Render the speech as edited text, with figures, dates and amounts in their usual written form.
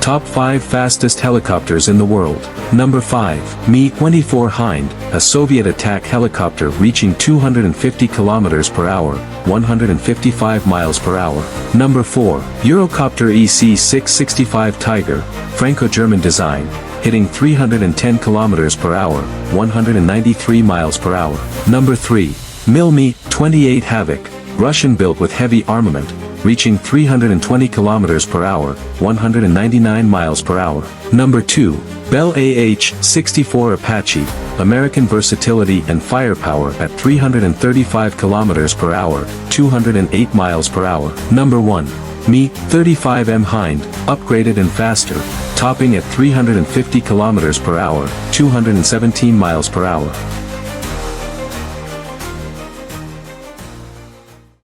Top 5 fastest helicopters in the world. Number 5. Mi-24 Hind, a Soviet attack helicopter reaching 250 km per hour, 155 miles per hour. Number 4. Eurocopter EC-665 Tiger, Franco-German design, hitting 310 km per hour, 193 miles per hour. Number 3. Mi-28 Havoc, Russian-built with heavy armament, reaching 320 km per hour, 199 miles per hour. Number 2. Bell AH-64 Apache, American versatility and firepower at 335 km per hour, 208 miles per hour. Number 1. Mi-35M Hind, upgraded and faster, topping at 350 km per hour, 217 miles per hour.